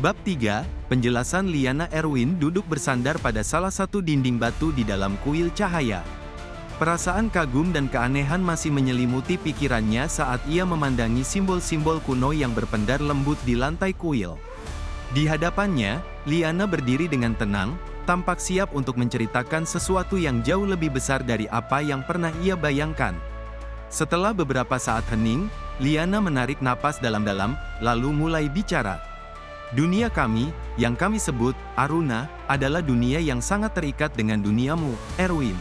Bab 3, penjelasan Liana. Erwin duduk bersandar pada salah satu dinding batu di dalam kuil cahaya. Perasaan kagum dan keanehan masih menyelimuti pikirannya saat ia memandangi simbol-simbol kuno yang berpendar lembut di lantai kuil. Di hadapannya, Liana berdiri dengan tenang, tampak siap untuk menceritakan sesuatu yang jauh lebih besar dari apa yang pernah ia bayangkan. Setelah beberapa saat hening, Liana menarik napas dalam-dalam, lalu mulai bicara. Dunia kami, yang kami sebut Aruna, adalah dunia yang sangat terikat dengan duniamu, Erwin.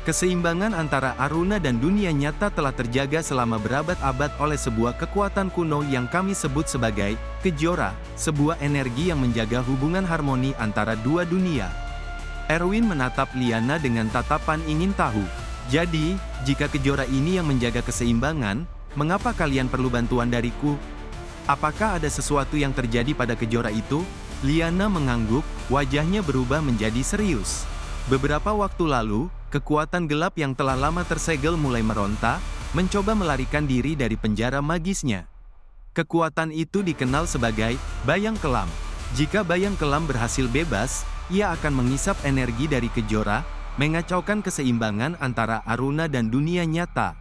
Keseimbangan antara Aruna dan dunia nyata telah terjaga selama berabad-abad oleh sebuah kekuatan kuno yang kami sebut sebagai Kejora, sebuah energi yang menjaga hubungan harmoni antara dua dunia. Erwin menatap Liana dengan tatapan ingin tahu. Jadi, jika Kejora ini yang menjaga keseimbangan, mengapa kalian perlu bantuan dariku? Apakah ada sesuatu yang terjadi pada Kejora itu? Liana mengangguk, wajahnya berubah menjadi serius. Beberapa waktu lalu, kekuatan gelap yang telah lama tersegel mulai meronta, mencoba melarikan diri dari penjara magisnya. Kekuatan itu dikenal sebagai Bayang Kelam. Jika Bayang Kelam berhasil bebas, ia akan mengisap energi dari Kejora, mengacaukan keseimbangan antara Aruna dan dunia nyata.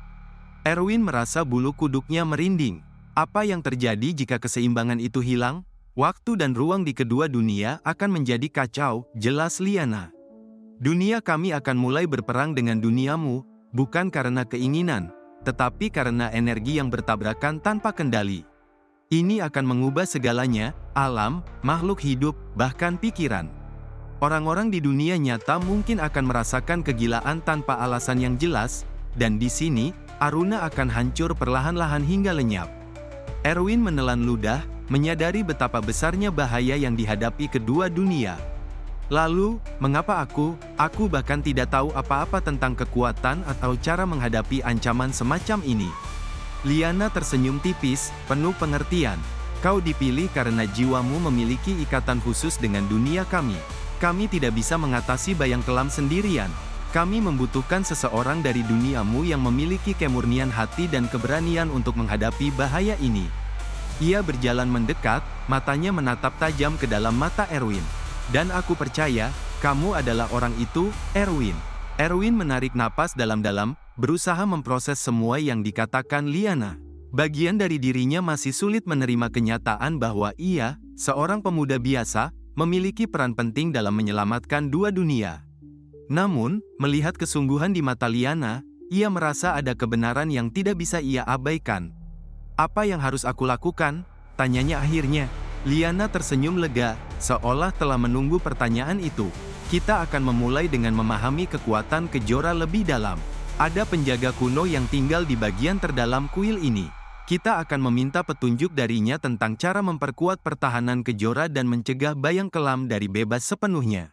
Erwin merasa bulu kuduknya merinding. Apa yang terjadi jika keseimbangan itu hilang? Waktu dan ruang di kedua dunia akan menjadi kacau, jelas Liana. Dunia kami akan mulai berperang dengan duniamu, bukan karena keinginan, tetapi karena energi yang bertabrakan tanpa kendali. Ini akan mengubah segalanya, alam, makhluk hidup, bahkan pikiran. Orang-orang di dunia nyata mungkin akan merasakan kegilaan tanpa alasan yang jelas, dan di sini, Aruna akan hancur perlahan-lahan hingga lenyap. Erwin menelan ludah, menyadari betapa besarnya bahaya yang dihadapi kedua dunia. Lalu, mengapa aku bahkan tidak tahu apa-apa tentang kekuatan atau cara menghadapi ancaman semacam ini? Liana tersenyum tipis, penuh pengertian. Kau dipilih karena jiwamu memiliki ikatan khusus dengan dunia kami. Kami tidak bisa mengatasi Bayang Kelam sendirian. Kami membutuhkan seseorang dari duniamu yang memiliki kemurnian hati dan keberanian untuk menghadapi bahaya ini. Ia berjalan mendekat, matanya menatap tajam ke dalam mata Erwin. Dan aku percaya, kamu adalah orang itu, Erwin. Erwin menarik napas dalam-dalam, berusaha memproses semua yang dikatakan Liana. Bagian dari dirinya masih sulit menerima kenyataan bahwa ia, seorang pemuda biasa, memiliki peran penting dalam menyelamatkan dua dunia. Namun, melihat kesungguhan di mata Liana, ia merasa ada kebenaran yang tidak bisa ia abaikan. Apa yang harus aku lakukan? Tanyanya akhirnya. Liana tersenyum lega, seolah telah menunggu pertanyaan itu. Kita akan memulai dengan memahami kekuatan Kejora lebih dalam. Ada penjaga kuno yang tinggal di bagian terdalam kuil ini. Kita akan meminta petunjuk darinya tentang cara memperkuat pertahanan Kejora dan mencegah Bayang Kelam dari bebas sepenuhnya.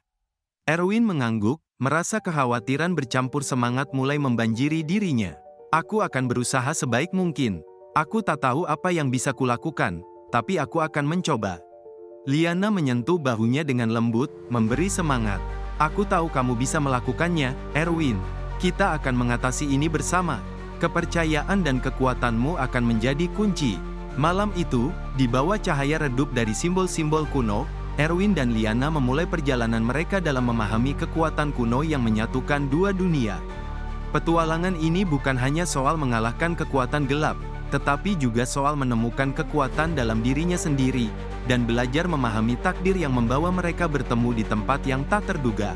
Erwin mengangguk, merasa kekhawatiran bercampur semangat mulai membanjiri dirinya. Aku akan berusaha sebaik mungkin. Aku tak tahu apa yang bisa kulakukan, tapi aku akan mencoba. Liana menyentuh bahunya dengan lembut, memberi semangat. Aku tahu kamu bisa melakukannya, Erwin. Kita akan mengatasi ini bersama. Kepercayaan dan kekuatanmu akan menjadi kunci. Malam itu, di bawah cahaya redup dari simbol-simbol kuno, Erwin dan Liana memulai perjalanan mereka dalam memahami kekuatan kuno yang menyatukan dua dunia. Petualangan ini bukan hanya soal mengalahkan kekuatan gelap, tetapi juga soal menemukan kekuatan dalam dirinya sendiri, dan belajar memahami takdir yang membawa mereka bertemu di tempat yang tak terduga.